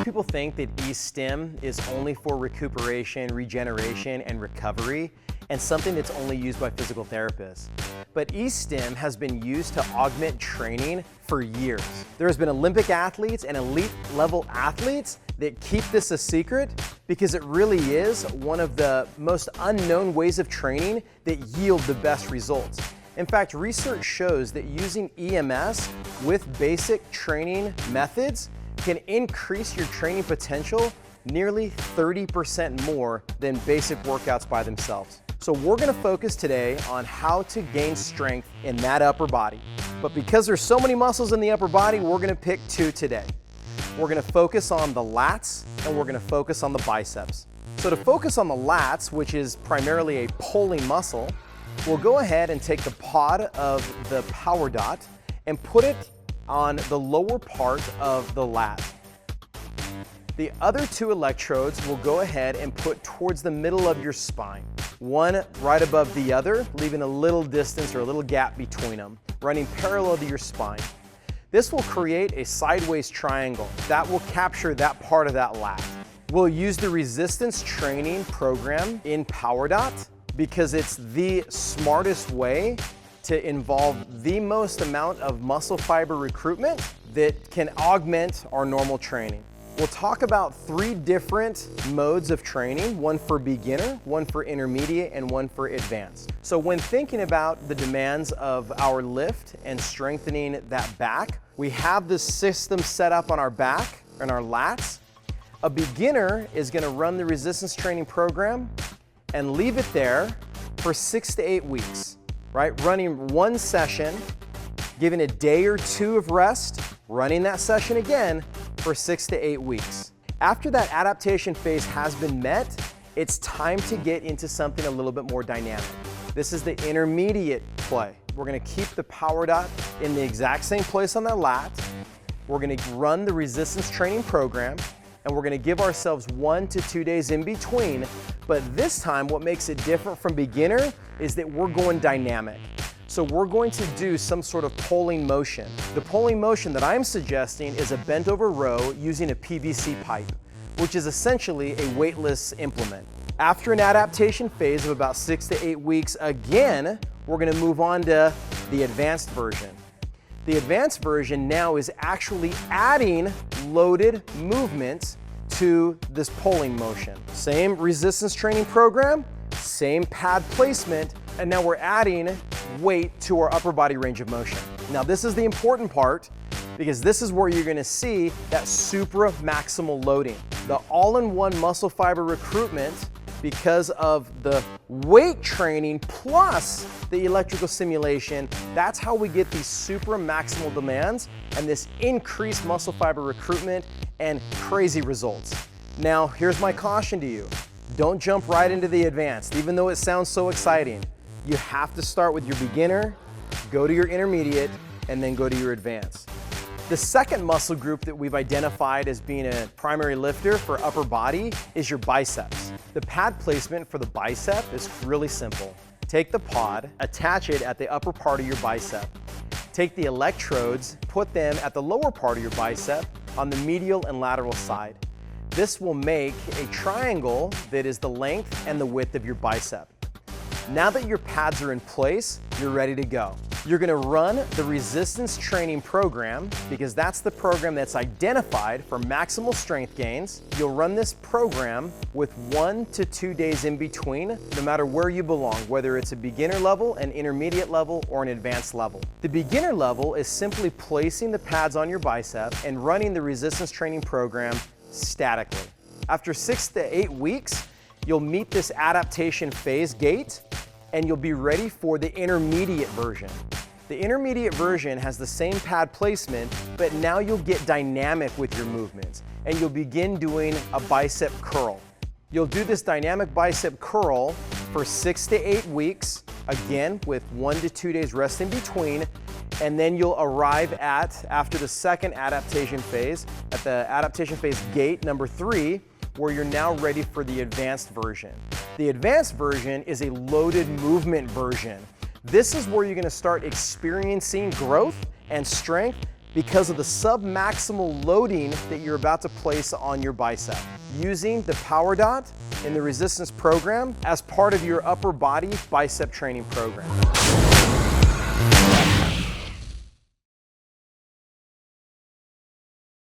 Most people think that E-stim is only for recuperation, regeneration, and recovery, and something that's only used by physical therapists. But E-stim has been used to augment training for years. There has been Olympic athletes and elite level athletes that keep this a secret because it really is one of the most unknown ways of training that yield the best results. In fact, research shows that using EMS with basic training methods can increase your training potential nearly 30% more than basic workouts by themselves. So we're gonna focus today on how to gain strength in that upper body. But because there's so many muscles in the upper body, we're gonna pick two today. We're gonna focus on the lats and we're gonna focus on the biceps. So to focus on the lats, which is primarily a pulling muscle, we'll go ahead and take the pod of the PowerDot and put it on the lower part of the lat. The other two electrodes we'll go ahead and put towards the middle of your spine. One right above the other, leaving a little distance or a little gap between them, running parallel to your spine. This will create a sideways triangle that will capture that part of that lat. We'll use the resistance training program in PowerDot because it's the smartest way to involve the most amount of muscle fiber recruitment that can augment our normal training. We'll talk about three different modes of training, one for beginner, one for intermediate, and one for advanced. So when thinking about the demands of our lift and strengthening that back, we have this system set up on our back and our lats. A beginner is gonna run the resistance training program and leave it there for 6 to 8 weeks, right? Running one session, giving a day or two of rest, running that session again for 6 to 8 weeks. After that adaptation phase has been met, it's time to get into something a little bit more dynamic. This is the intermediate play. We're gonna keep the PowerDot in the exact same place on that lat. We're gonna run the resistance training program, and we're gonna give ourselves 1 to 2 days in between. But this time, what makes it different from beginner is that we're going dynamic. So we're going to do some sort of pulling motion. The pulling motion that I'm suggesting is a bent over row using a PVC pipe, which is essentially a weightless implement. After an adaptation phase of about 6 to 8 weeks, again, we're gonna move on to the advanced version. The advanced version now is actually adding loaded movements to this pulling motion. Same resistance training program, same pad placement, and now we're adding weight to our upper body range of motion. Now this is the important part because this is where you're gonna see that supra-maximal loading. The all-in-one muscle fiber recruitment because of the weight training plus the electrical stimulation. That's how we get these supra-maximal demands and this increased muscle fiber recruitment and crazy results. Now, here's my caution to you. Don't jump right into the advanced, even though it sounds so exciting. You have to start with your beginner, go to your intermediate, and then go to your advanced. The second muscle group that we've identified as being a primary lifter for upper body is your biceps. The pad placement for the bicep is really simple. Take the pod, attach it at the upper part of your bicep. Take the electrodes, put them at the lower part of your bicep on the medial and lateral side. This will make a triangle that is the length and the width of your bicep. Now that your pads are in place, you're ready to go. You're gonna run the resistance training program because that's the program that's identified for maximal strength gains. You'll run this program with 1 to 2 days in between, no matter where you belong, whether it's a beginner level, an intermediate level, or an advanced level. The beginner level is simply placing the pads on your bicep and running the resistance training program statically. After 6 to 8 weeks, you'll meet this adaptation phase gate and you'll be ready for the intermediate version. The intermediate version has the same pad placement, but now you'll get dynamic with your movements and you'll begin doing a bicep curl. You'll do this dynamic bicep curl for 6 to 8 weeks, again with 1 to 2 days rest in between, and then you'll arrive at, after the second adaptation phase, at the adaptation phase gate number 3, where you're now ready for the advanced version. The advanced version is a loaded movement version. This is where you're gonna start experiencing growth and strength because of the submaximal loading that you're about to place on your bicep. Using the PowerDot in the resistance program as part of your upper body bicep training program.